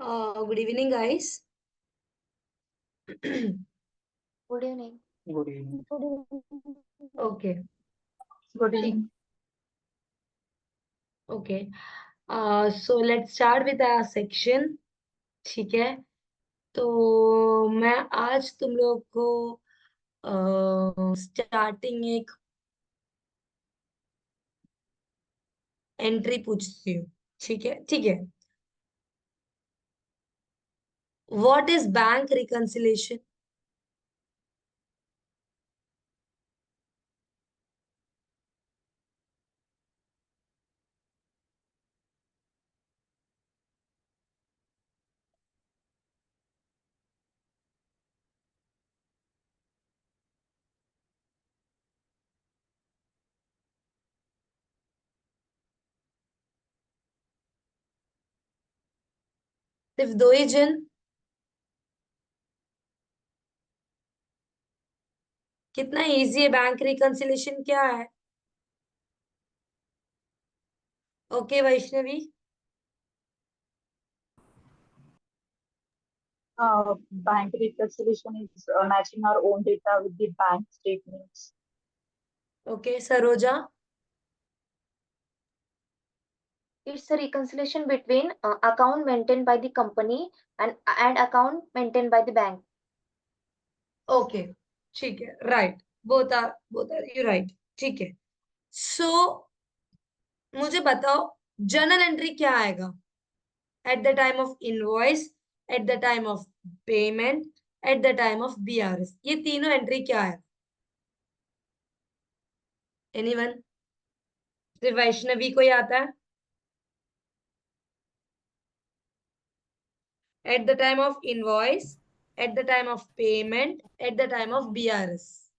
Good evening, guys. Good evening. Good evening. Okay, Good evening. okay. So let's start with our section. ठीक है, तो मैं आज तुम लोग को स्टार्टिंग एक एंट्री पूछती हूँ. ठीक है, ठीक है. What is bank reconciliation? सिर्फ दो ही जन. कितना इजी है बैंक रिकंसिलेशन, क्या है? Okay Vaishnavi. Bank reconciliation is matching our own data with the bank statements. Okay Saroja. It's a reconciliation between account maintained by the company and account maintained by the bank. Okay ठीक है. Right. Both are you right. ठीक है. So मुझे बताओ journal entry क्या आएगा at the time of invoice, at the time of payment, at the time of BRS. ये तीनों एंट्री क्या है? एनीवन? सिर्फ वैष्णवी को ही आता है. Eight the time of invoice, at the time of payment, at the time of BRS.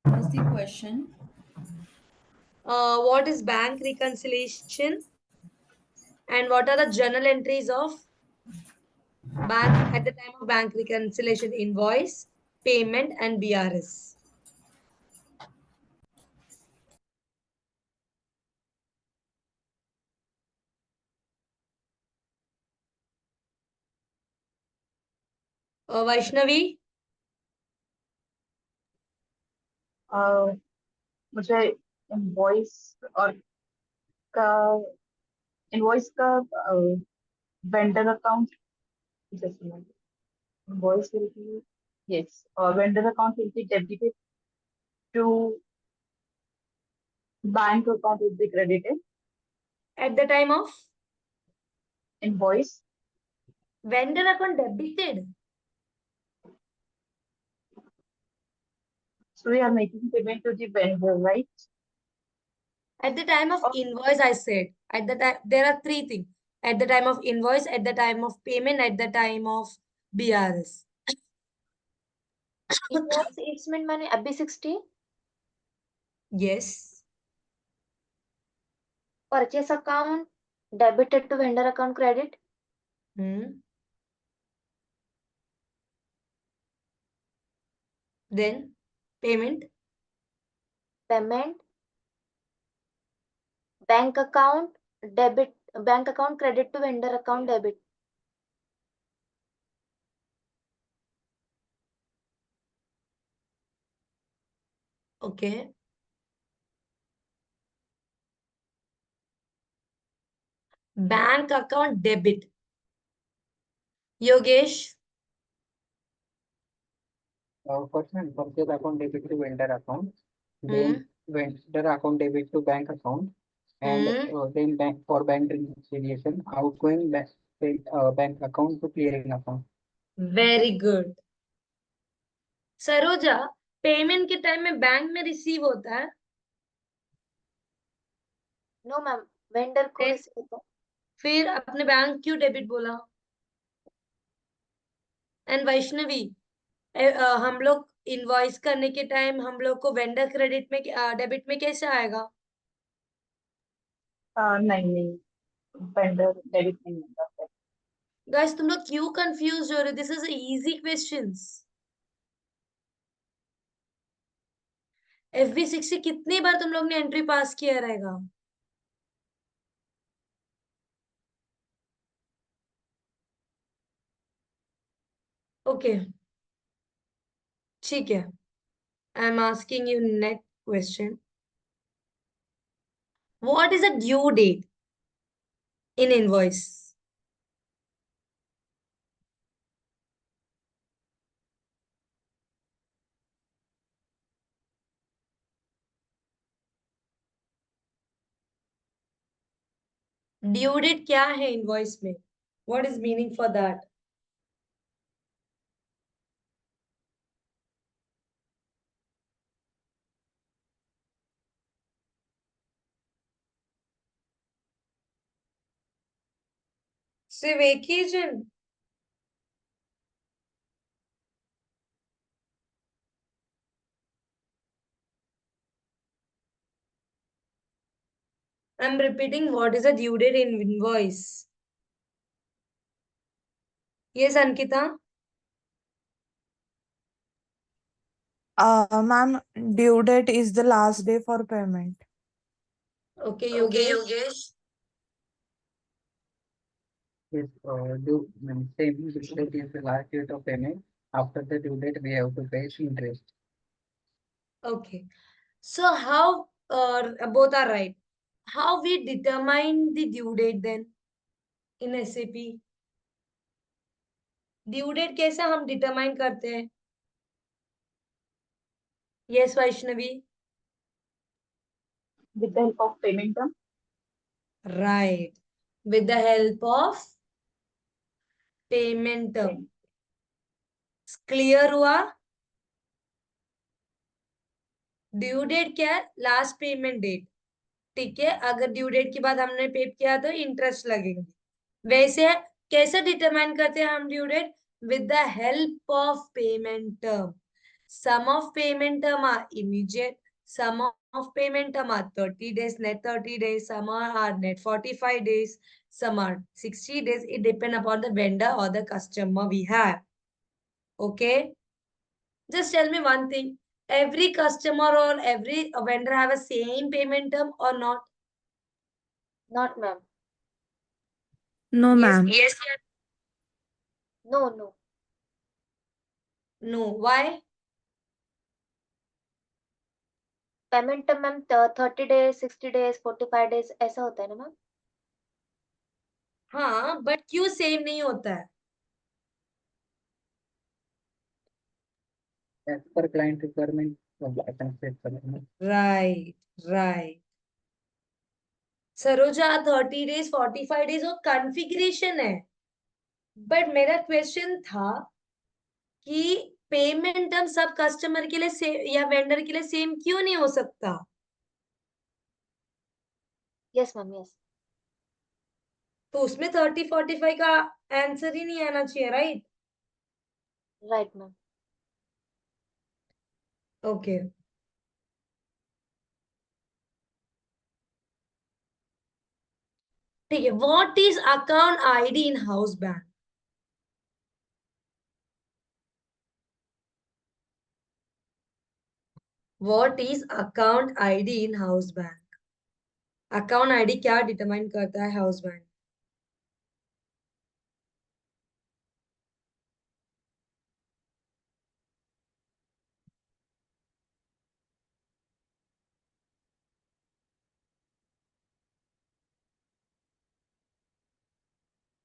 What's the question? What is bank reconciliation and what are the journal entries of bank at the time of bank reconciliation? Invoice, payment and BRS. Vaishnavi. मुझे invoice और का invoice का vendor account invoice will be yes vendor account will be debited to bank account will be credited. At the time of Invoice vendor account debited. so we are making payment to the vendor, right? At the time of invoice, I said. At the time, there are three things. At the time of invoice, at the time of payment, at the time of BRS. Invoice it's meant money AB60. Yes. Purchase account debited to vendor account credit. Then payment. Payment. Bank account debit. Bank account credit to vendor account debit. Okay. Bank account debit. Yogesh. First, purchase account debit to vendor account, then vendor account debit to bank account, and then bank reconciliation, outgoing bank account to clearing account. Very good. Saroja, payment के time में bank में receive होता है? No ma'am, vendor को receive होता है. फिर अपने बैंक क्यों डेबिट बोला? एंड वैष्णवी, हम लोग इनवॉइस करने के टाइम हम लोग को वेंडर क्रेडिट में डेबिट में कैसे आएगा? नहीं वेंडर डेबिट नहीं होता है. गाइस तुम लोग क्यों कंफ्यूज हो रहे हो? This is easy questions. FB60 कितनी बार तुम लोग ने एंट्री पास किया रहेगा? ओके ठीक है. I am asking you next question. What is a due date in invoice? Due date क्या है इनवॉइस में? What is meaning for that? सिर्फ एक ही जन? I am repeating, what is a due date in invoice? Yes Ankita. Ma'am, due date is the last day for payment. Okay, Okay, Yogesh. Yogesh. Yes, same due date is the last date of payment. After the due date, we have to pay interest. Okay. So how both are right. How we determine the due date then in SAP? Due date कैसे हम determine करते हैं? Yes Vaishnavi. With the help of payment term. Right. With the help of payment term. Clear हुआ? Due date क्या है? Last payment date. ठीक है, अगर ड्यू डेट के बाद हमने पे किया तो इंटरेस्ट लगेंगे. वैसे कैसे डिटरमाइन करते हैं हम due date? With the help of payment term. Some of payment term are immediate, some of payment term are 30 days, net 30 days, some are net 45 days, some are 60 days. It depends upon the vendor or the customer we have. Okay, just tell me one thing. Every customer or every vendor have a same payment term or not? Not ma'am. No, Yes. ma'am. Yes, No, no. No. Why? Payment term ma'am 30 days 60 days 45 days ऐसा होता है ना ma'am? हाँ, but क्यों same नहीं होता है? as per client requirement, I can say for right right. Saroja 30 days 45 days वो कॉन्फ़िगरेशन है. बट मेरा क्वेश्चन था कि पेमेंट टर्म सब कस्टमर के लिए सेम या वेंडर के लिए सेम क्यों नहीं हो सकता? Yes ma'am yes. तो उसमें 30-45 का आंसर ही नहीं आना चाहिए, राइट? Right ma'am. ओके. ठीक है. What is account ID in house bank? What is account ID in house bank? Account ID क्या डिटरमाइन करता है house bank?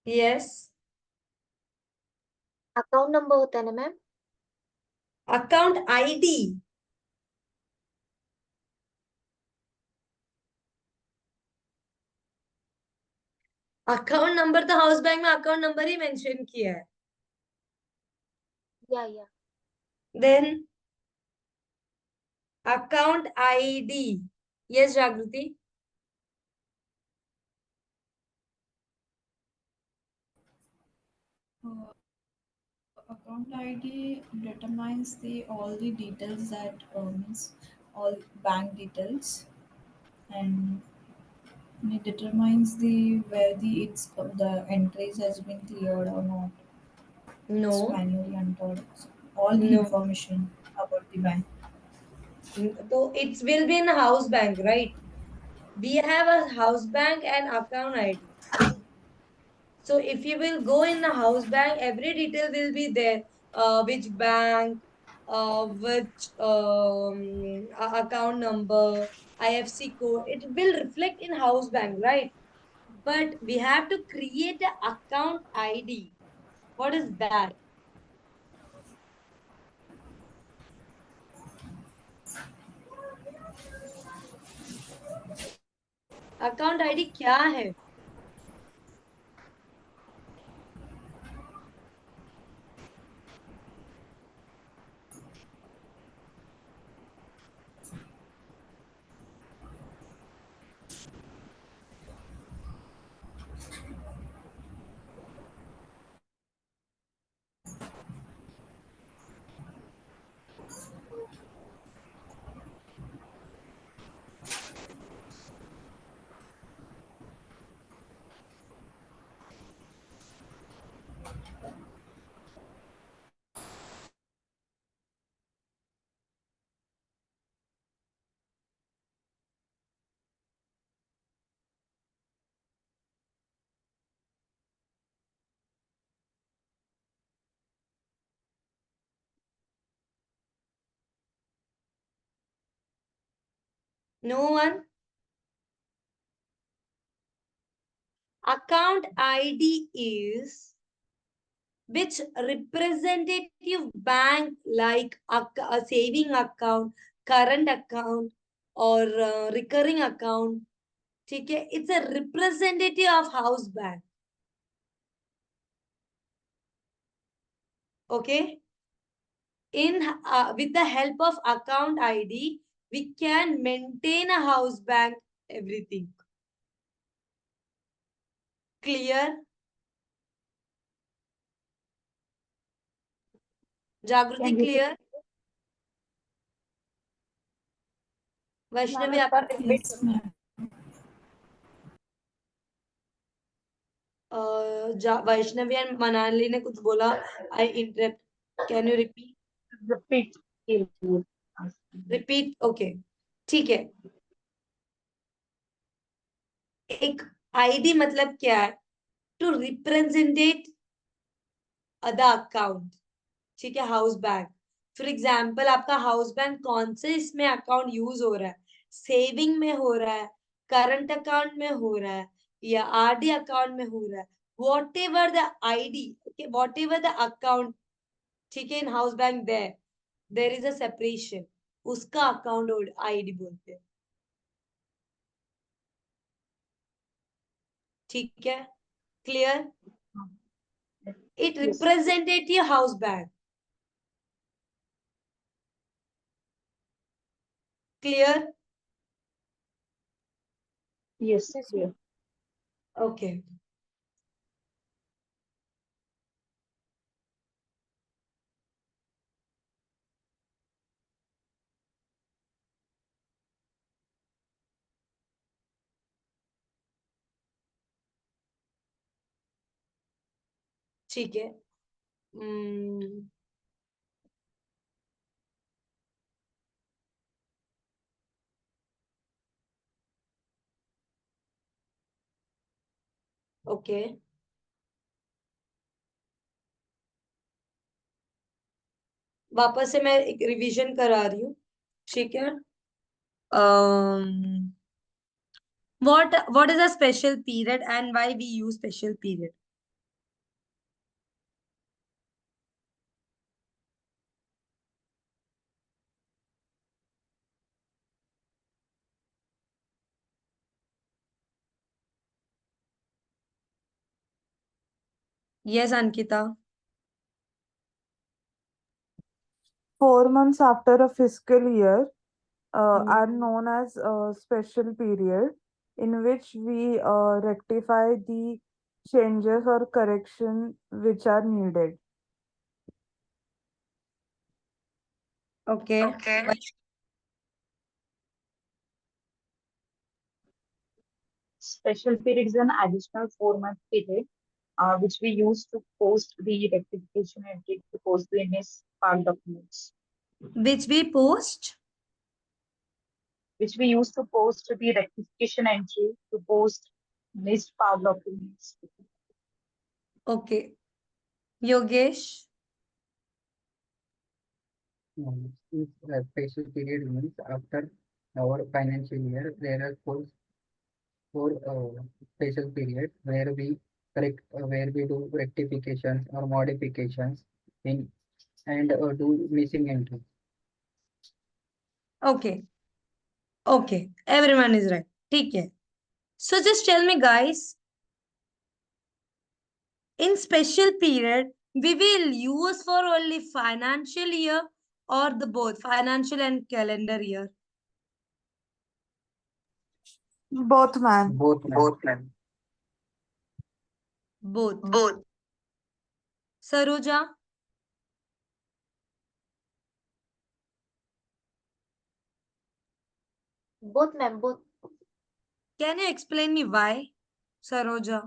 Yes. Account number होता है ना ma'am? Account ID. Account number तो house bank में अकाउंट नंबर ही mention किया है. या देन अकाउंट आईडी. यस जागृति. Uh, Account ID determines the all the details that means all bank details, and it determines the where the it's the entries has been cleared or not. It's No. manually entered. So all the No. information about the bank. So it will be in a house bank, right? We have a house bank and account ID. So if you will go in the house bank, every detail will be there. which bank, which account number, IFC code. It will reflect in house bank, right? But we have to create the account ID. What is that? Account ID क्या है? No one? Account ID is which representative bank like a saving account, current account, or recurring account. ठीक है? It's a representative of house bank. Okay? With the help of account ID, we can maintain a house bank, everything. Clear? Jagruti, Can you clear? Vaishnavi, Ma'am, आप Yes, ma'am. Vaishnavi and Manali ने कुछ बोला. I interrupt. Can you repeat? Repeat? Okay, ठीक है. एक ID मतलब क्या है? To representate other account. ठीक है? House bank. फॉर एग्जाम्पल, आपका हाउस बैंक कौन से इसमें अकाउंट यूज हो रहा है? सेविंग में हो रहा है, करंट अकाउंट में हो रहा है, या आरडी अकाउंट में हो रहा है. What ever the ID, okay, what ever the account, ठीक है, in house bank there is a separation. उसका अकाउंट आईडी बोलते हैं. ठीक है? Clear? It representative house bank. Clear? Yes, clear. Okay. ठीक है. ओके. वापस से मैं एक रिवीजन करा रही हूँ. ठीक है? what is a special period and why we use special period? Yes, Ankita. 4 months after a fiscal year are known as a special period in which we rectify the changes or correction which are needed. Okay. Special period is an additional 4-month period which we use to post the rectification entry to post the MS Park documents. Which we post? Which we use to post the rectification entry to post missed Park documents. Okay. Yogesh? If a special period means after our financial year, there are four special periods where we do rectifications or modifications in and do missing entry. Okay. Okay. Everyone is right. ठीक है. So just tell me, guys, in special period, we will use for only financial year or the both financial and calendar year? Both, man. Both, ma'am. Both. Saroja, Both, ma'am, both. can you explain me why, Saroja?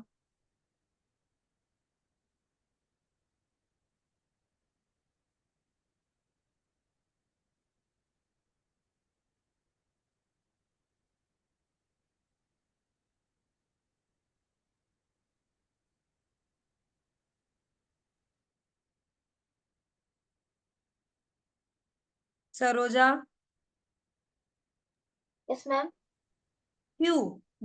Saroja, Yes, ma'am. क्यों?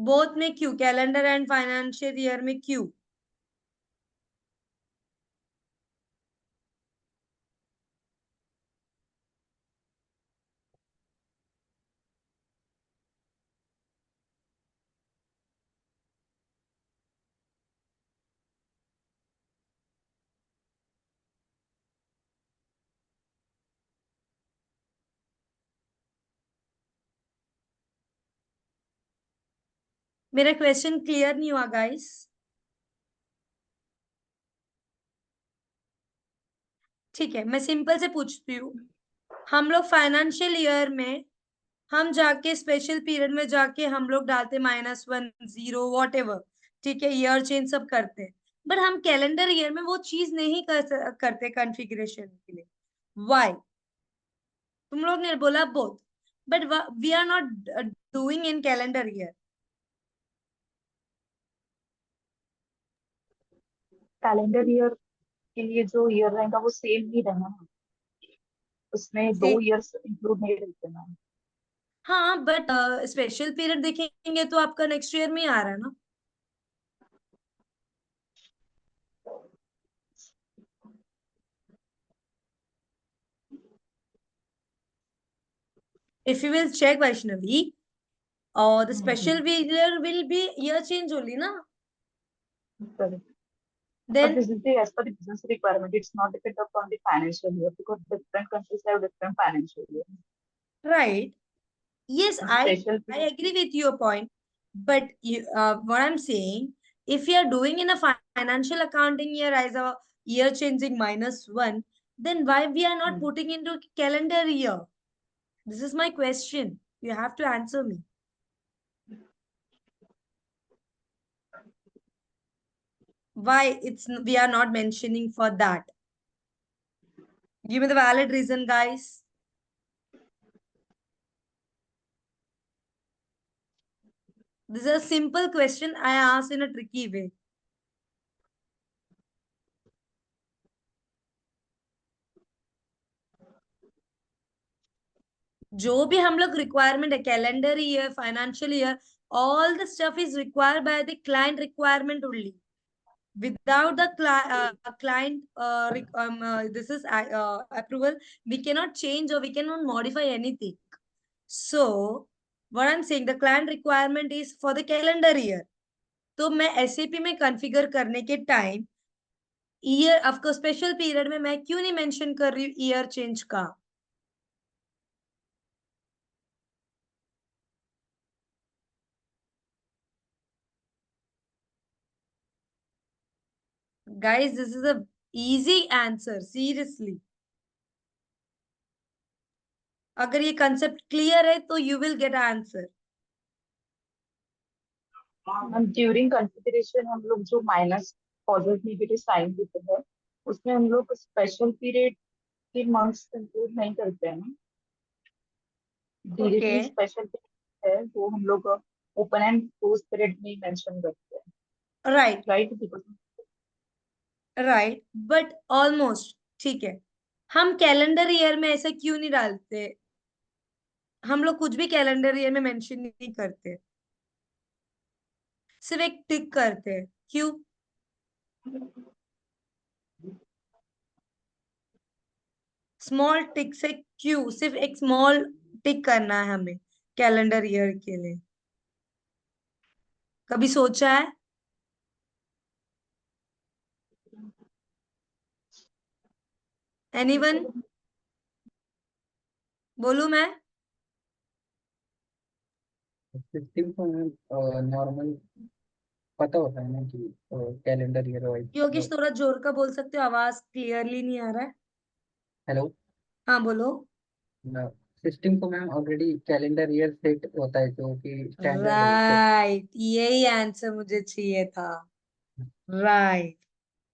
Both में क्यों? Calendar and financial year में क्यों? मेरा question clear नहीं हुआ, guys? ठीक है, मैं सिंपल से पूछती हूँ. हम लोग फाइनेंशियल ईयर में हम जाके स्पेशल पीरियड में जाके हम लोग डालते -1 0 वॉट एवर. ठीक है, ईयर चेंज सब करते हैं. बट हम कैलेंडर ईयर में वो चीज नहीं करते कॉन्फ़िगरेशन के लिए. वाई? तुम लोग ने बोला both, but we are not doing in calendar year. Calendar year के लिए जो ईयर रहेगा वो सेम नहीं रहना है, उसमें 2 ईयर्स इंक्लूड नहीं रहते मैम. हाँ, बट स्पेशल पीरियड देखेंगे तो आपका नेक्स्ट ईयर में ही आ रहा है ना. If you will check, Vaishnavi, the special period will be year change only, na? Correct. But Then, this is the as per the business requirement. It's not dependent upon the financial year because different countries have different financial year. right? Yes, A I special agree with your point. But what I'm saying, if you are doing in a financial accounting year as a year changing -1, then why we are not putting into calendar year? This is my question. You have to answer me. Why we are not mentioning for that? Give me the valid reason, guys. This is a simple question I asked in a tricky way. जो भी हम लोग requirement है, calendar year, financial year, all the stuff is required by the client requirement only. Without the client this is approval, we cannot change or we cannot modify anything. So what I'm saying, the client requirement is for the calendar year. तो मैं SAP में configure करने के time year आपको special period में मैं क्यों नहीं mention कर रही हूँ year change का? Guys, this is a easy answer, seriously. अगर ये concept clear है तो you will get an answer. During configuration हम लोग जो माइनस पॉजिटिव नेगेटिव साइन देते हैं उसमें हम लोग स्पेशल पीरियड के मंथ्स इंक्लूड नहीं करते हैं. डायरेक्टली स्पेशल पीरियड है वो हम लोग ओपन एंड क्लोज पीरियड में मेंशन करते हैं. Right right right, but almost ठीक है. हम कैलेंडर ईयर में ऐसा क्यों नहीं डालते? हम लोग कुछ भी कैलेंडर ईयर में मेंशन नहीं करते, सिर्फ एक टिक करते हैं। क्यों? स्मॉल टिक से क्यों? सिर्फ एक स्मॉल टिक करना है हमें कैलेंडर ईयर के लिए। कभी सोचा है? एनीवन? बोलू मैं? सिस्टम को नॉर्मल पता होता है ना कि कैलेंडर ईयर वाइज। योगेश थोड़ा जोर का बोल सकते हो, आवाज क्लियरली नहीं आ रहा है। हेलो। हाँ बोलो। सिस्टम को ma'am already calendar year set होता है जो कि स्टैंडर्ड है तो। राइट, यही आंसर मुझे चाहिए था। Right,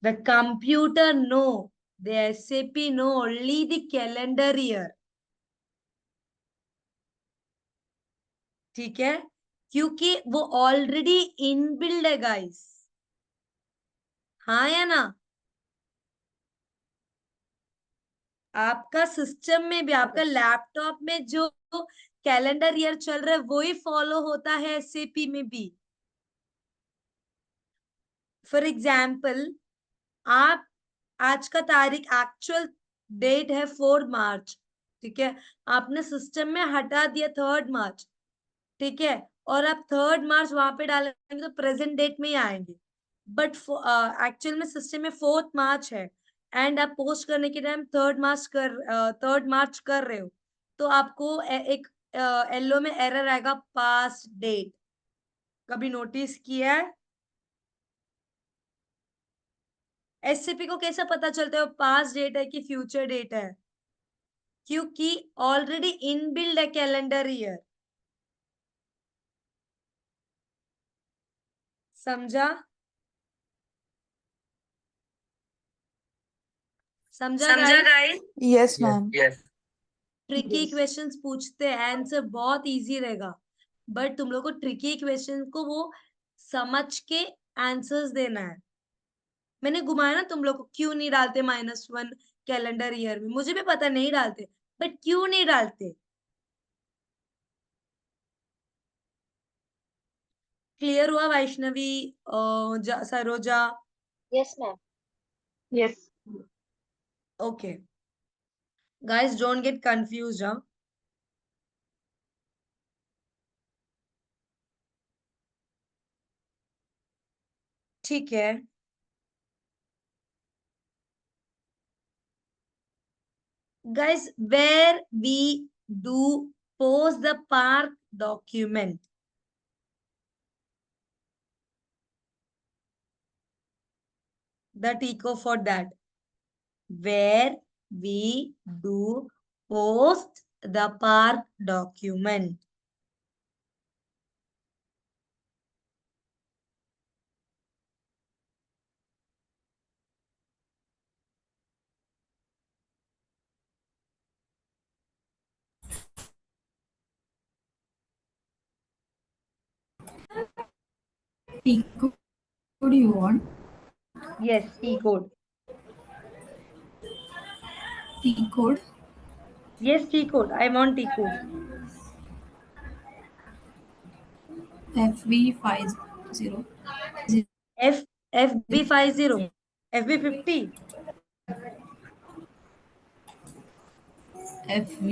the computer know, the SAP know only the calendar year. ठीक है, क्योंकि वो ऑलरेडी इनबिल्ड है गाइस। हाँ या ना? आपका सिस्टम में भी, आपका लैपटॉप में जो कैलेंडर ईयर चल रहा है वही फॉलो होता है एसएपी में भी। फॉर एग्जाम्पल, आप आज का तारीख एक्चुअल डेट है 4 मार्च, ठीक है, आपने सिस्टम में हटा दिया 3 मार्च, ठीक है, और आप 3 मार्च वहां पे डालेंगे तो प्रेजेंट डेट में ही आएंगे। बट एक्चुअल में सिस्टम में 4 मार्च है एंड आप पोस्ट करने के टाइम 3 मार्च कर रहे हो, तो आपको एक येलो में एरर आएगा, पास डेट। कभी नोटिस किया है? एससीपी को कैसे पता चलता है वो पास डेट है कि फ्यूचर डेट है? क्योंकि ऑलरेडी इनबिल्ड है कैलेंडर ईयर। समझा? समझा समझा guys? Guys? Yes, yes. ma'am. Yes. Tricky Yes. Questions पूछते हैं, आंसर बहुत इजी रहेगा, बट तुम लोग को ट्रिकी क्वेश्चन को वो समझ के आंसर्स देना है। मैंने घुमाया ना तुम लोग को, क्यों नहीं डालते -1 कैलेंडर ईयर में? मुझे भी पता नहीं डालते, बट क्यों नहीं डालते? क्लियर हुआ Vaishnavi, Saroja? Yes, ma'am. Yes. Okay guys, don't get confuse. ठीक है guys, where we do post the park document? The tico for that, where we do post the park document. T code you want? Yes, T code. T code. Yes, T code. I want T code. FV50. FB50, FB50, FV.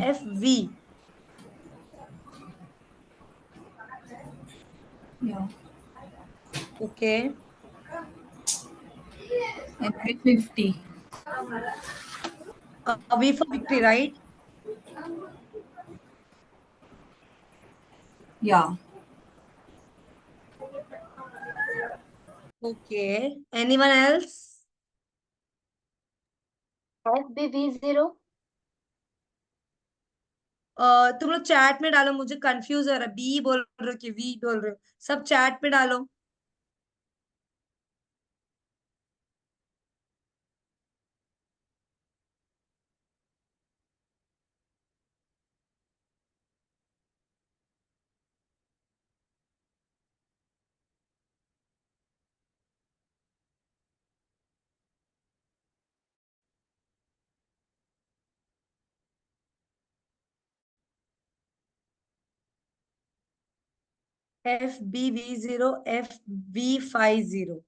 FV. Yeah. Okay. FV50. V for victory, right? Yeah. Okay. Anyone else? FBV0. तुम लोग chat में डालो, मुझे confuse हो रहा है, B बोल रहे हो कि वी बोल रहे हो, सब चैट में डालो। FBV0, FV50.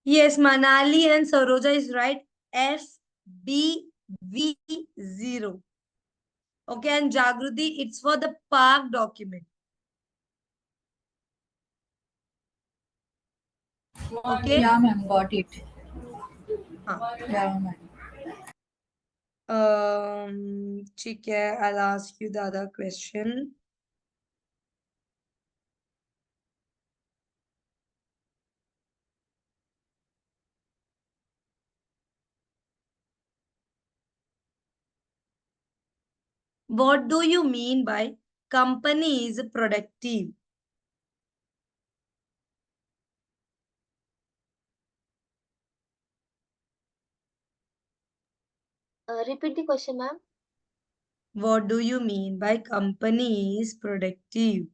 Yes, Manali and Saroja is right. FBV0. Okay, and Jagruti, it's for the park document. Okay. Yeah, ma'am, got it. हाँ. Yeah, ma'am. ठीक है. I'll ask you the other question. What do you mean by company is productive? Repeat the question, ma'am. What do you mean by company is productive?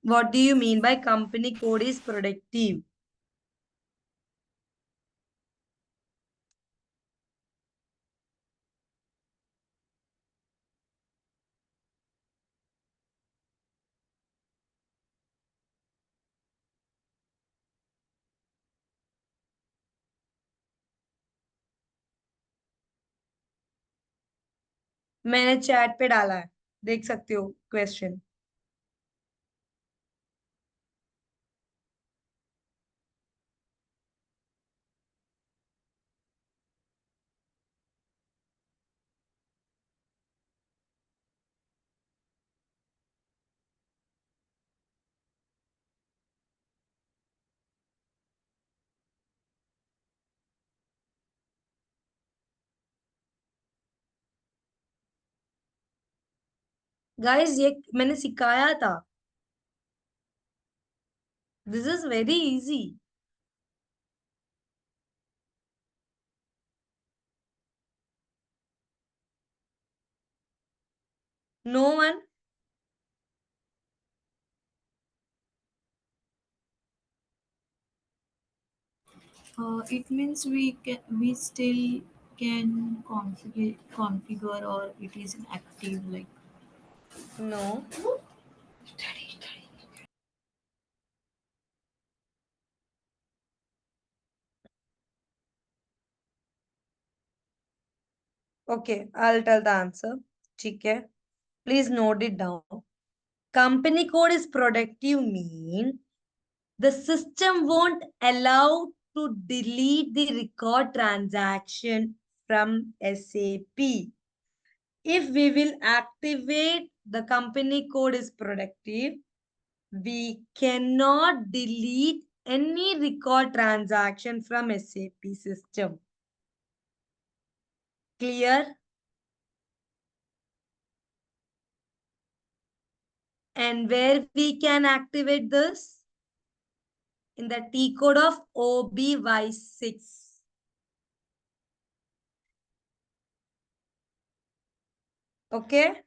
What do you mean by company code is productive? मैंने chat पे डाला है, देख सकते हो question. Guys ये मैंने सिखाया था. This is very easy. No one. It means we still can configure or it is inactive like. No. Okay, I'll tell the answer. ठीक है. Please note it down. Company code is productive mean the system won't allow to delete the record transaction from SAP. If we will activate the company code is productive, we cannot delete any record transaction from SAP system. Clear? And where we can activate this? In the T code of OBY6. Okay?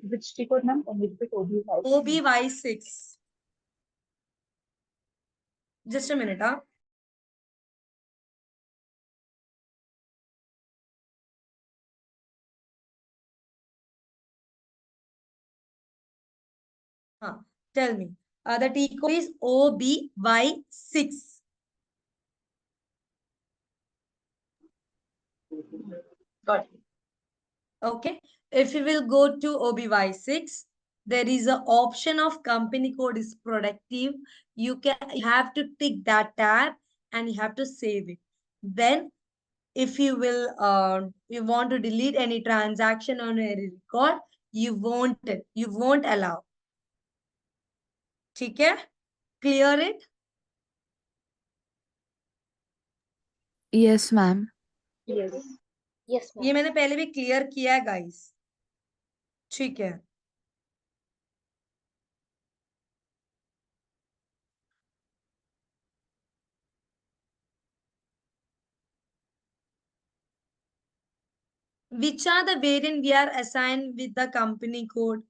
Which T code, ma'am? Can you repeat OBY? OBY6. Just a minute, huh? Tell me. The T code is OBY6. Got it. Okay. If you will go to OBY6, there is an option of company code is productive. You have to tick that tab and you have to save it. Then if you will you want to delete any transaction on a record, you won't allow. ठीक है, clear it? Yes, ma'am. Yes. Yes, ये ma'am. मैंने पहले भी clear किया है guys, ठीक है। Which are the variant we are assigned with the company code?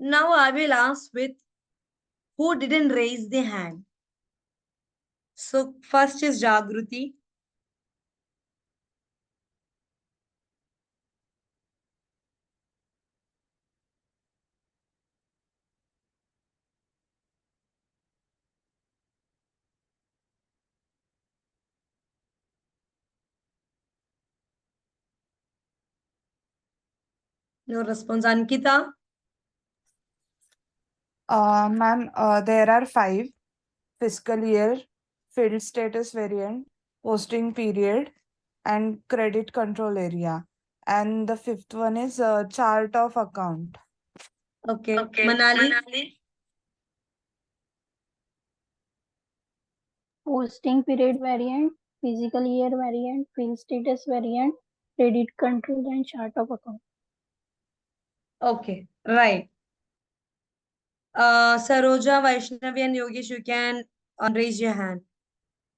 Now I will ask with who didn't raise the hand. So first is Jagruti. No response. Ankita. Ma'am, there are 5: fiscal year, field status variant, posting period, and credit control area. And the fifth one is chart of account. Okay. Okay. Manali. Posting period variant, physical year variant, field status variant, credit control, and chart of account. Okay. Right. Saroja, Vaishnavi, and Yogesh, you can raise your hand.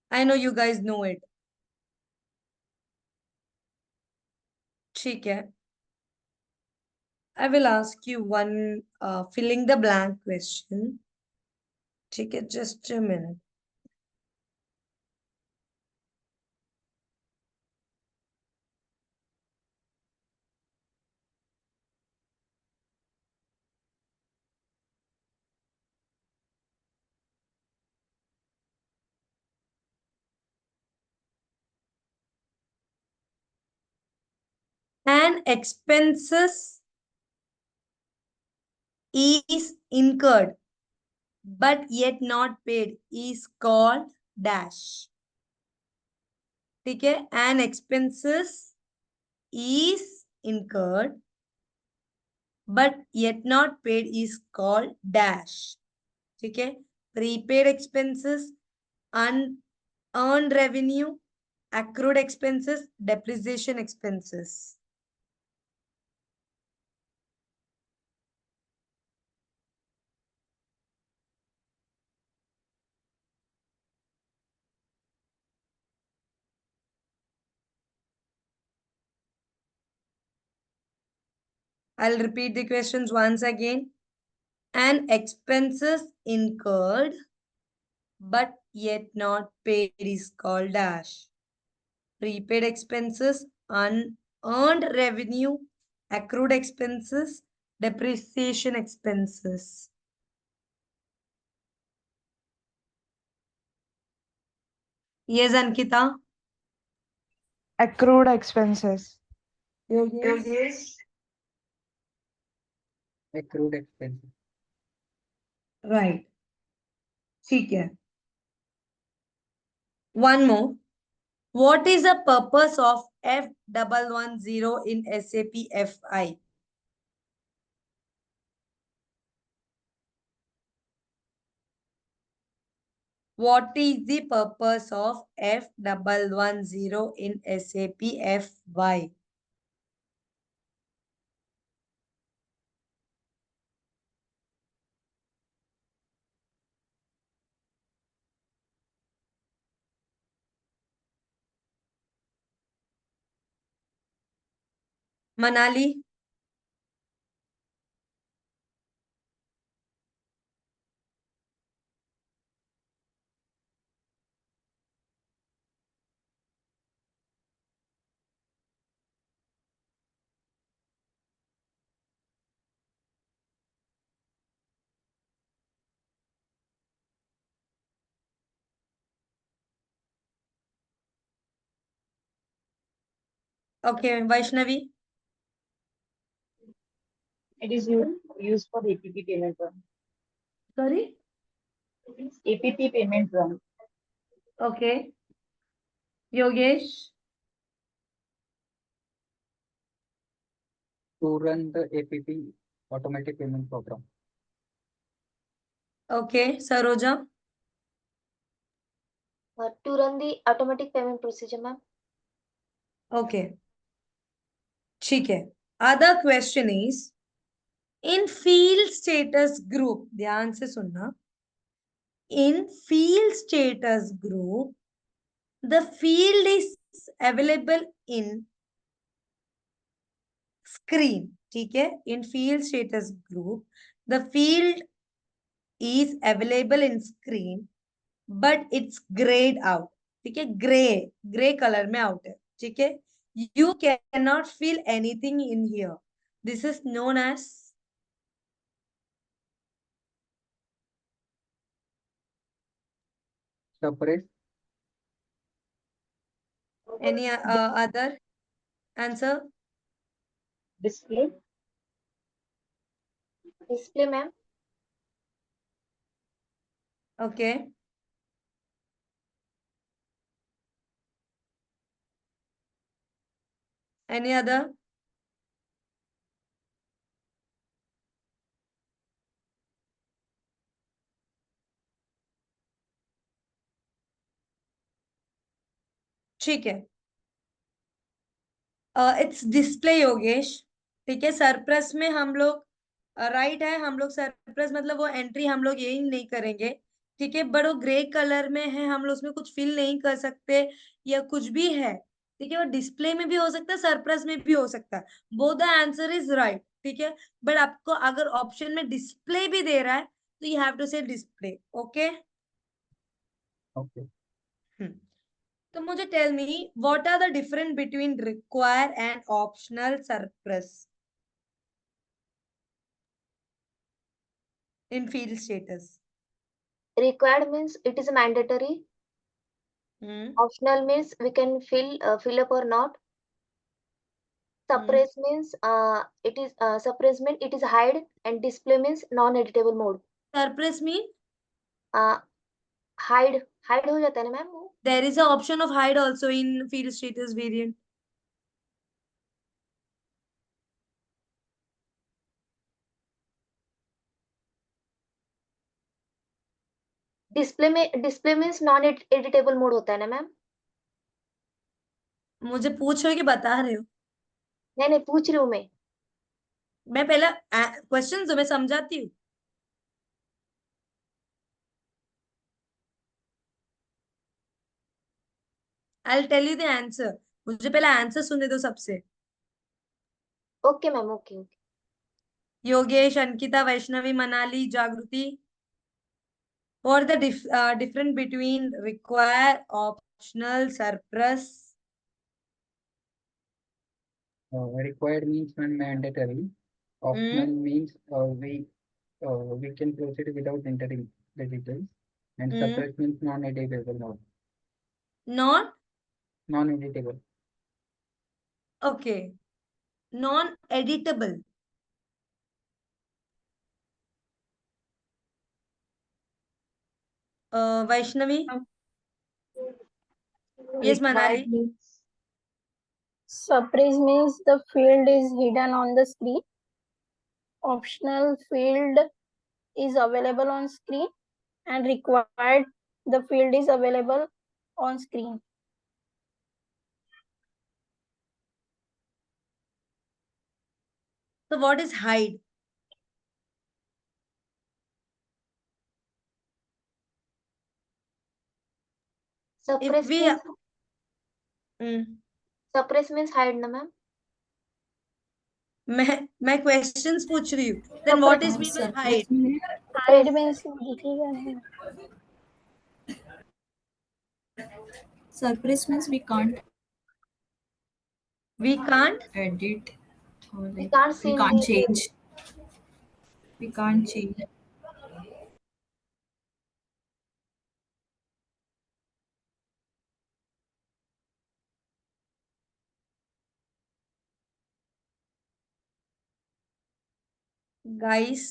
I know you guys know it. ठीक है. I will ask you one filling the blank question. ठीक है, just a minute. And expenses is incurred but yet not paid is called dash. ठीक है, and expenses is incurred but yet not paid is called dash. ठीक है, prepaid expenses, unearned revenue, accrued expenses, depreciation expenses. I'll repeat the questions once again. And expenses incurred but yet not paid is called dash. Prepaid expenses, unearned revenue, accrued expenses, depreciation expenses. Yes, Ankita. Accrued expenses. Yes. Accrued expenses. Right. ठीक है. One more. What is the purpose of F110 in SAP FI? What is the purpose of F110 in SAP FY? Manali? Okay, Vaishnavi. It is used for APP payment run. Sorry. APP payment run. Okay. Yogesh. To run the APP automatic payment program. Okay, Saroja. To run the automatic payment procedure, ma'am. Okay. ठीक है. Other question is, in field status group, ध्यान से सुनना. In field status group, the field is available in screen. ठीक है. In field status group, the field is available in screen, but it's grayed out. ठीक है. Grey colour में out है. ठीक है. You cannot feel anything in here. This is known as Suppress. any other answer? Display. Display, ma'am. Okay. Any other? ठीक है. It's display Yogesh. ठीक है. सरप्लस में हम लोग राइट है. हम लोग सरप्लस मतलब वो एंट्री हम लोग यही नहीं करेंगे. ठीक है. बट वो ग्रे कलर में है. हम लोग उसमें कुछ फिल नहीं कर सकते या कुछ भी है. ठीक है. वो डिस्प्ले में भी हो सकता है, सरप्लस में भी हो सकता है. Both the answer is right. ठीक है. बट आपको अगर ऑप्शन में डिस्प्ले भी दे रहा है तो you have to say display. Okay. Okay. तो मुझे tell me what are the difference between require and optional surplus in field status? Required means it is mandatory. Optional means we can fill up or not. Suppress means it is suppress means it is hide, and display means non-editable mode. Suppress mean Hide हो जाता है ना ma'am वो. there is a option of hide also in field status variant. Display means non editable mode होता है ना ma'am. मुझे पूछ रहे हो कि बता रहे हो? नहीं पूछ रही हूँ मैं. मैं पहला क्वेश्चन तो मैं समझाती हूँ. I'll tell you the answer. मुझे पहला आंसर सुनने दो सबसे. Okay ma'am. Okay. Yogesh, Ankita, Vaishnavi, Manali, जागृति. What are the difference between require, optional, surplus? Required means mandatory. Optional means we can proceed without entering the details. And suppress means non-editable mode. Non-editable. Okay. Non-editable. Vaishnavi? Yes, Manali. Required means Suppress means the field is hidden on the screen. Optional field is available on screen, and required the field is available on screen. So what is hide? Suppress we means mm, suppress means hide ना ma'am. मैं questions पूछ रही हूँ. Then what is mean by hide? Hide means दिखेगा नहीं. Surprise means we can't We can't. edit or We like can't see we in can't the change. We can't change. Guys,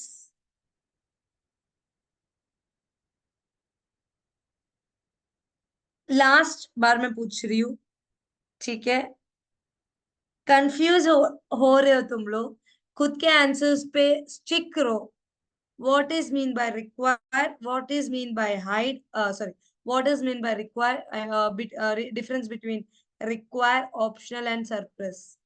last बार मैं पूछ रही हूँ, ठीक है? कंफ्यूज हो रहे हो तुम लोग, खुद के आंसर्स पे स्टिक करो। What is mean by require? What is mean by hide? Sorry. What is mean by require? Difference between require, optional, and surplus.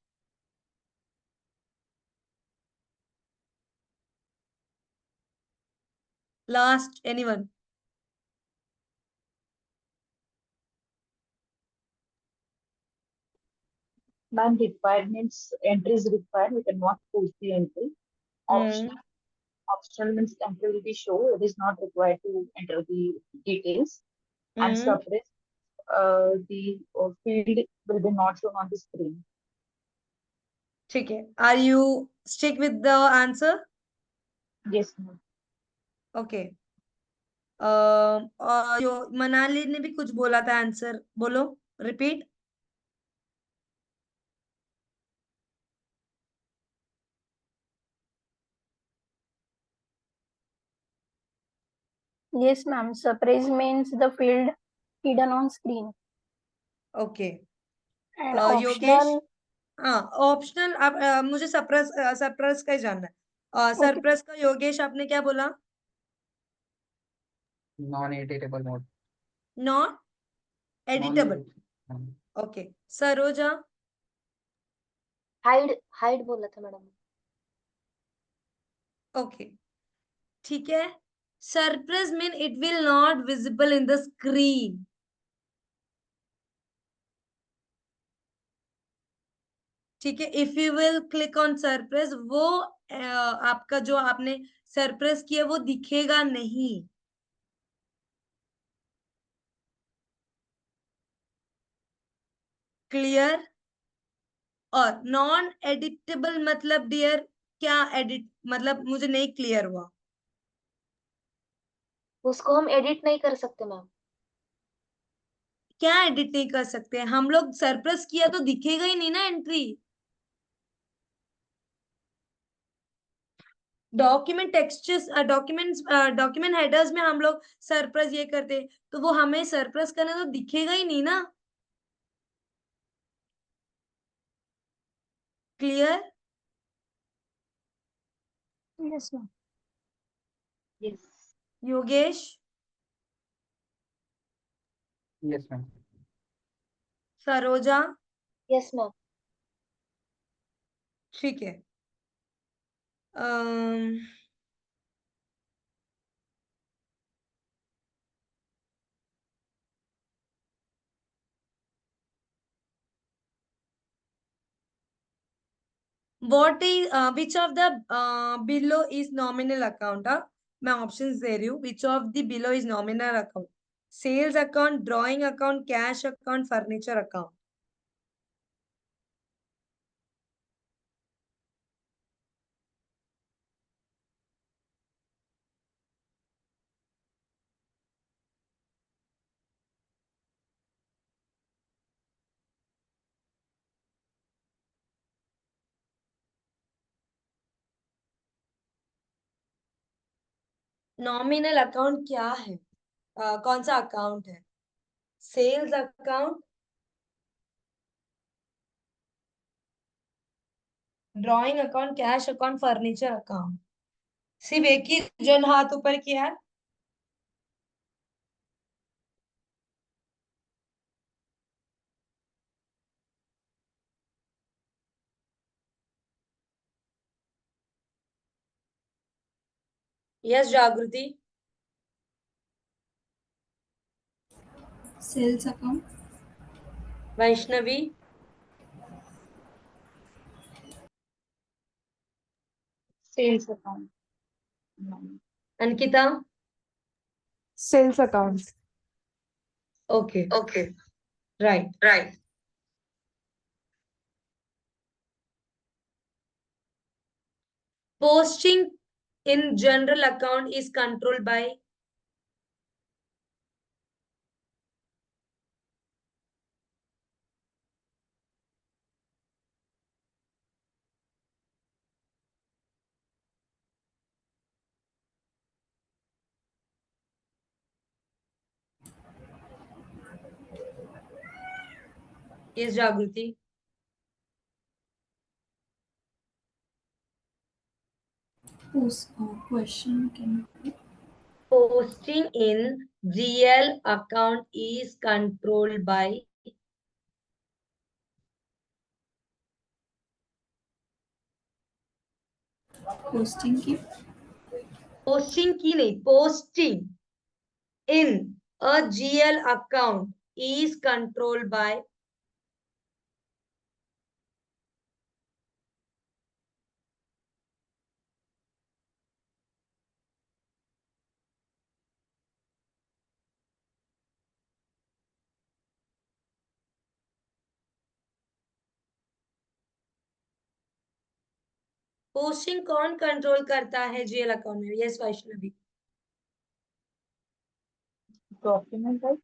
Last, anyone? Ma'am, requirements entry is required. We cannot post the entry. Optional, optional means entry will be shown. It is not required to enter the details. And suppress, the field will be not shown on the screen. ठीक है. Are you stick with the answer? Yes, ma'am. Okay. जो मनाली ने भी कुछ बोला था answer, बोलो, repeat. Yes, ma'am. Surprise means the field hidden on screen. Okay. And Yogesh. optional, हाँ, ऑप्शनल. अब मुझे सरप्राइज का ही जानना है. okay. सरप्राइज का योगेश आपने क्या बोला? Non editable mode. Non editable. Okay. Saroja. Hide बोला था मैडम. ओके, ठीक है. Surprise mean it will not visible in the screen. ठीक है. If you will click on surprise, वो आपका जो आपने सरप्राइज किया वो दिखेगा नहीं. क्लियर? और नॉन एडिटेबल मतलब डियर क्या? एडिट मतलब मुझे नहीं क्लियर हुआ. उसको हम एडिट नहीं कर सकते मैम. क्या एडिट नहीं कर सकते? हम लोग सरप्राइज किया तो दिखेगा ही नहीं ना entry. Document textures, document headers में हम लोग सरप्राइज ये करते, तो वो हमें सरप्राइज करना तो दिखेगा ही नहीं ना. Clear? Yes, ma'am. Yes. Yogesh. Yes ma'am. Saroja. Yes ma'am. ठीक है. What is which of the below is nominal account? मैं ऑप्शंस दे रही हूँ. Which of the below is nominal account? Sales account, drawing account, cash account, furniture account. Nominal account क्या है? कौन सा account है? Sales account, drawing account, cash account, furniture account. सिर्फ एक ही जन हाथ ऊपर किया है. यस जागृति. Sales account. Vaishnavi. Sales account. Ma'am. Ankita. Sales accounts. Okay. Okay. Right. Right. Posting in general account is controlled by Yes, Jagruti. Question can you Posting in GL account is controlled by posting की posting की नहीं, posting in a GL account is controlled by posting कौन control करता है GL account में? Yes Vaishnavi. Document type.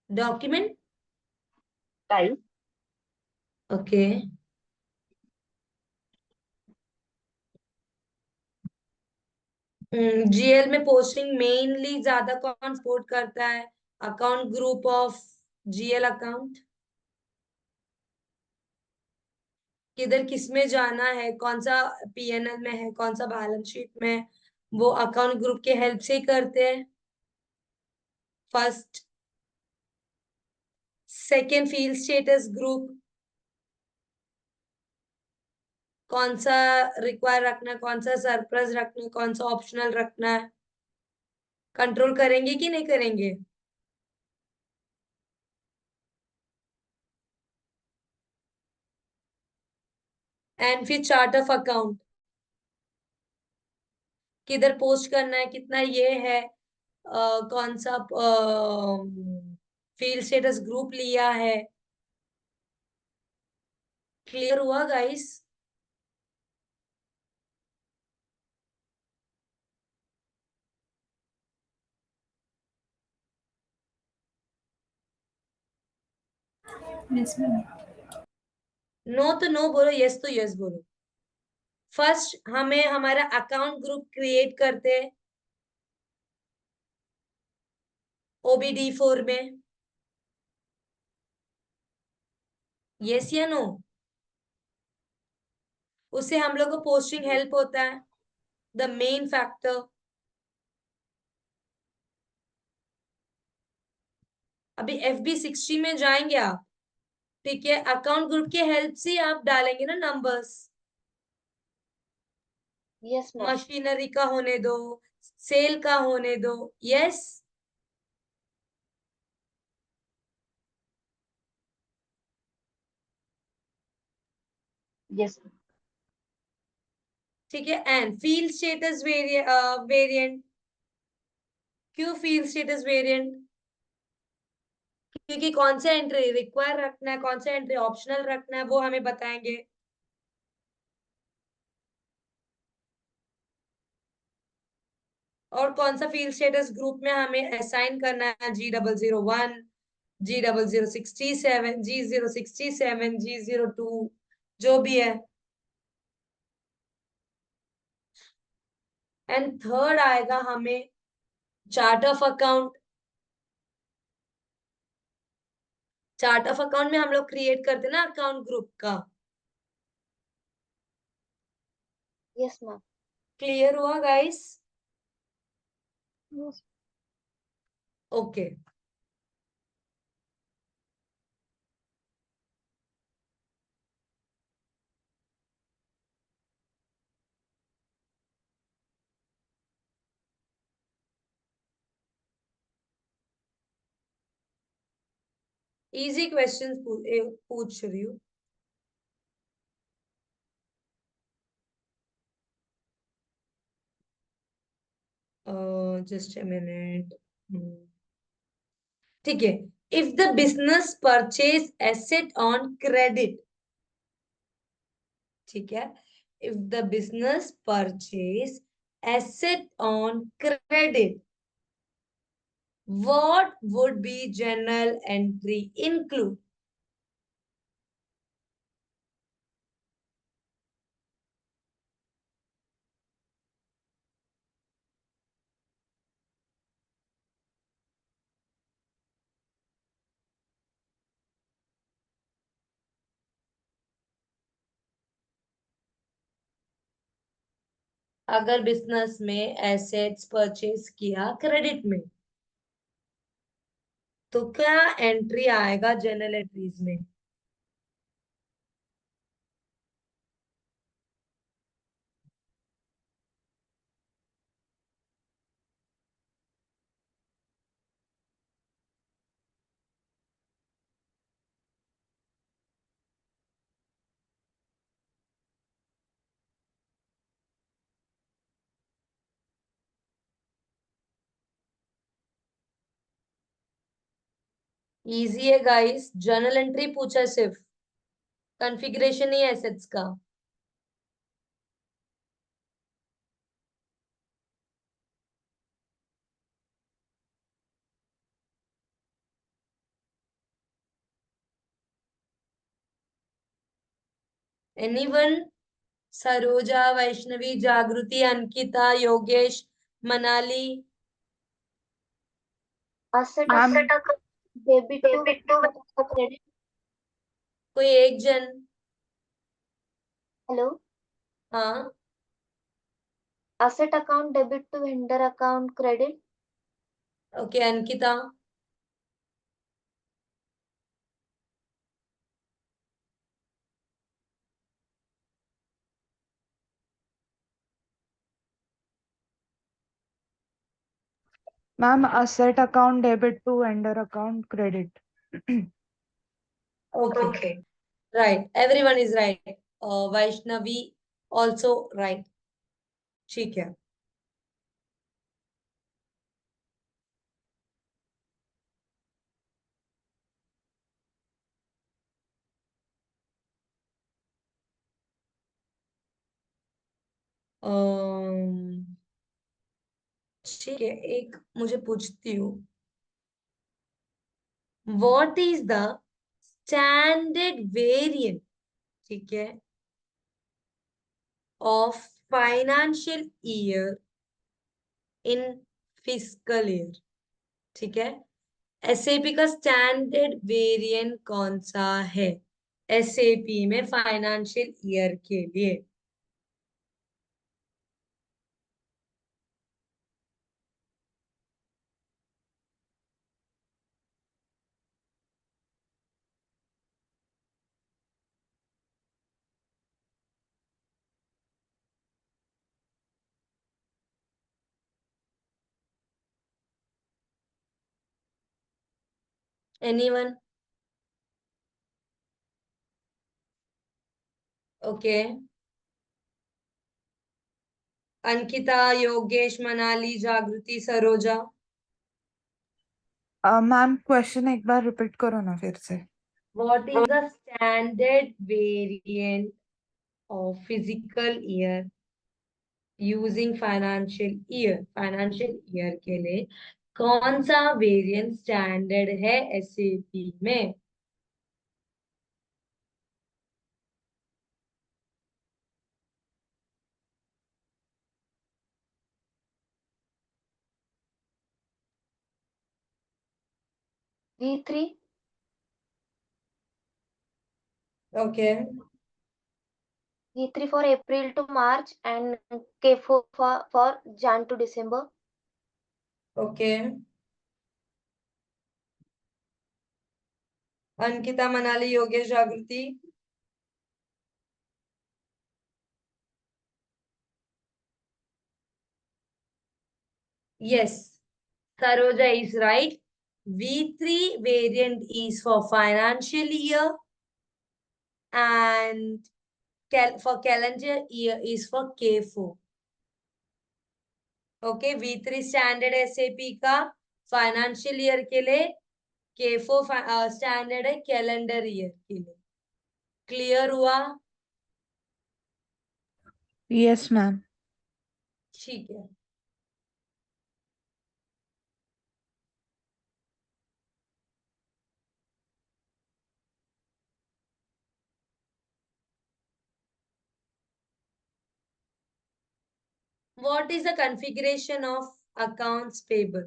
Document. Type. Okay. GL में posting mainly ज्यादा कौन सपोर्ट करता है? Account group of GL account. किधर किस में जाना है, कौन सा पीएनएल में है, कौन सा बैलेंस शीट में है, वो अकाउंट ग्रुप के हेल्प से ही करते हैं. First second field status group कौन सा रिक्वायर रखना है, कौन सा सरप्लस रखना है, कौन सा ऑप्शनल रखना है, कंट्रोल करेंगे कि नहीं करेंगे? एंड फिर चार्ट ऑफ अकाउंट किधर पोस्ट करना है, कितना ये है, कौन सा फील्ड स्टेटस ग्रुप लिया है. क्लियर हुआ गाइस? yes ma'am. नो तो नो बोलो, यस तो यस बोलो. फर्स्ट हमें हमारा अकाउंट ग्रुप क्रिएट करते हैं OBD4 में. यस या नो? उससे हम लोग को पोस्टिंग हेल्प होता है. The main factor. अभी FB60 में जाएंगे आप, ठीक है? अकाउंट ग्रुप के हेल्प से आप डालेंगे ना नंबर्स. Yes, ma'am. मशीनरी का होने दो, सेल का होने दो. यस. Yes. ठीक है. And field status variant. क्यों फील्ड स्टेटस वेरिएंट? क्योंकि कौन सा एंट्री रिक्वायर रखना है, कौन सा एंट्री ऑप्शनल रखना है, वो हमें बताएंगे. और कौन सा फील्ड स्टेटस ग्रुप में हमें असाइन करना है, G001, G0067, G067, G02, जो भी है. एंड थर्ड आएगा हमें chart of account. Chart of account में हम लोग क्रिएट करते हैं ना अकाउंट ग्रुप का. Yes, ma'am. क्लियर हुआ guys? Yes. Okay. Easy questions पूछ रही हूँ. Just a minute. ठीक है. If the business purchase asset on credit, ठीक है, if the business purchase asset on credit, what would be journal entry include? अगर business में एसेट्स परचेज किया क्रेडिट में, तो क्या एंट्री आएगा जर्नल एंट्रीज में? इजी है गाइस, जर्नल एंट्री पूछा है सिर्फ, कॉन्फ़िगरेशन नहीं है एसेट्स का। एनीवन? सरोजा, वैष्णवी, जागृति, Ankita, Yogesh, Manali. asset Ma'am, debit to credit. कोई एक जन। Hello. हाँ, Asset account debit to vendor account credit. Okay Ankita. ma'am, asset account debit to vendor account credit. Okay, right, everyone is right. Vaishnavi also right. ठीक है। ठीक है, एक मुझे पूछती हूँ, what is the standard variant, ठीक है, of financial year in physical year? ठीक है, एसएपी का स्टैंडर्ड वेरिएंट कौन सा है एसएपी में फाइनेंशियल ईयर के लिए? एनीवन? ओके, अंकिता, योगेश, मनाली, जागृति, सरोजा। मैम, क्वेश्चन एक बार रिपीट करो ना फिर से। What is the standard variant of physical year using financial year के लिए कौन सा वेरिएंट स्टैंडर्ड है एसएपी में? V3. Okay, V3 for April to March and K4 for Jan to December. Okay, Ankita, Manali, Yogesh, जागृति। Yes, Saroja is right. V3 variant is for financial year and for calendar year is for K4. Okay, V3 standard SAP का financial year के लिए, K4 standard है calendar year के लिए। Clear हुआ? Yes, ma'am. ठीक है। What is the configuration of accounts payable?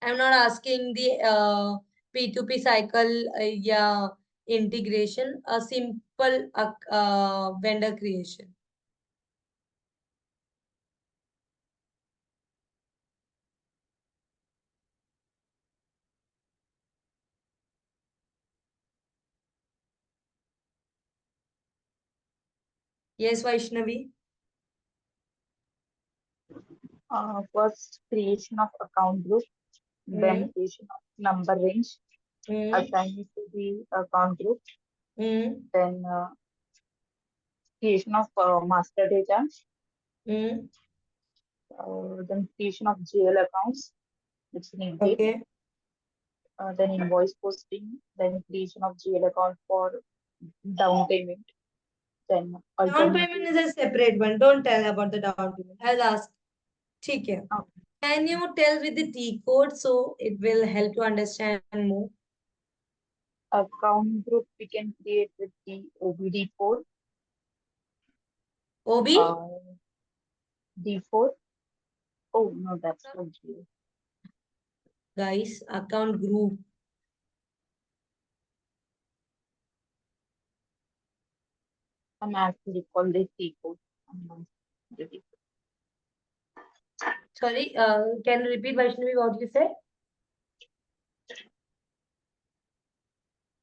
I'm not asking the P2P cycle या integration, a simple vendor creation. Yes, Vaishnavi. First, creation of account group, then creation of number range, assign it to the account group, then creation of master data, then creation of GL accounts, which we need, Okay. then invoice posting, then creation of GL account for down payment, then Down alternative. payment is a separate one. Don't tell about the down payment. I'll ask. ठीक है. Okay. Can you tell with the T code so it will help to understand more? Account group we can create with the OBD code. OB? D4. Oh no, that's not GL. Guys, account group. I'm actually called the T code. Sorry, can you repeat, Vaishnavi, what you said?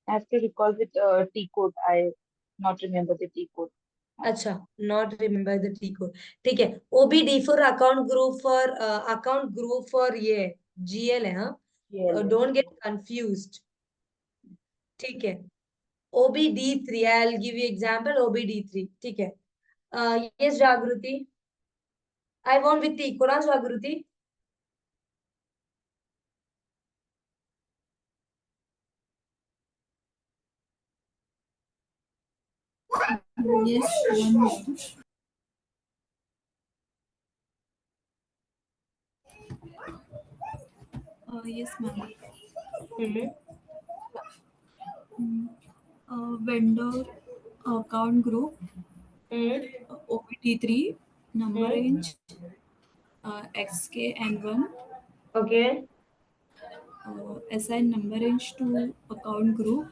I have to recall with T code. I not remember the T code. अच्छा, not remember the T code. ठीक है. OBD for account group for ये GL है, हाँ? Don't get confused. ठीक है. OBD3, I'll give you example. OBD3. ठीक है. Yes, Jagruti. I want with T code, हाँ, Jagruti. Yes, one minute. Yes, ma'am. Vendor account group, OBD3, number range, XKN1. Okay. Assign number range to account group.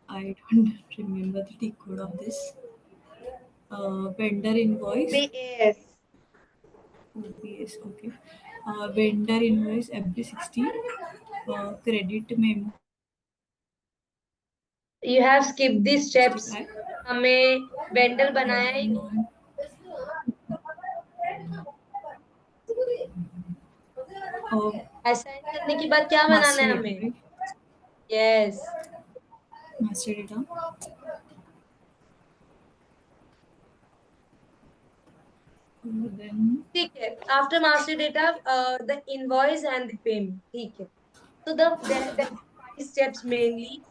I don't remember the T code of this. Vendor invoice. OBS. OBS, okay. Vendor invoice FB60. Credit memo. You have skipped these steps. हमें vendor बनाया ही नहीं. Assign करने के बाद क्या बनाना है हमें? Yes. Master data. Then ठीक है. After master data, the invoice and the payment. ठीक है. So there are 5 steps mainly.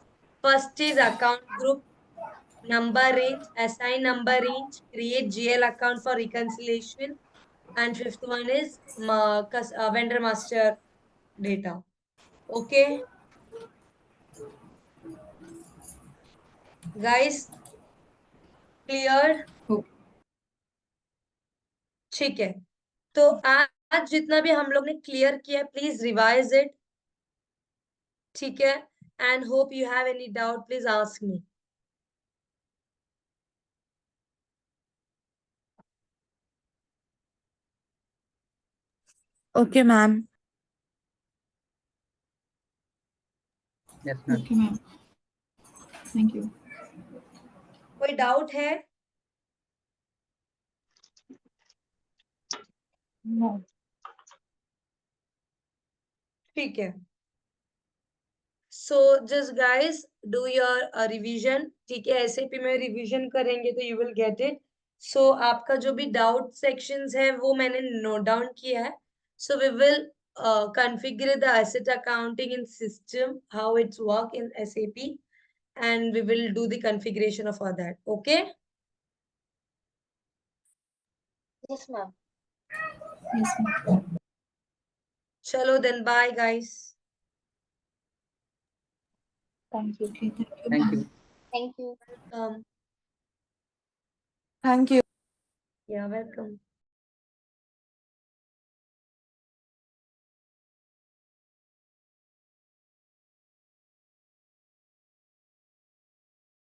First is account group, number range, assign number range, create GL account for reconciliation, and 5th one is vendor master data. Okay, guys, clear? ठीक है. तो आज जितना भी हम लोग ने क्लियर किया, प्लीज रिवाइज इट. ठीक है. And hope you have any doubt, please ask me. Okay, ma'am. Yes, ma'am. okay, ma'am. Thank you. कोई डाउट है? No. ठीक है. So just guys do your revision. ठीक है. SAP में रिवीजन करेंगे तो you will get it. So आपका जो भी डाउट सेक्शंस है वो मैंने नोट डाउन किया है. So we will configure the asset accounting in system, how it's work in SAP, and we will do the configuration of all that. Okay. Yes, ma'am. Yes, ma'am. Chalo then, bye guys. Thank you. Okay, thank you. Thank ma'am. you. Thank you. Um, Thank you. yeah, welcome.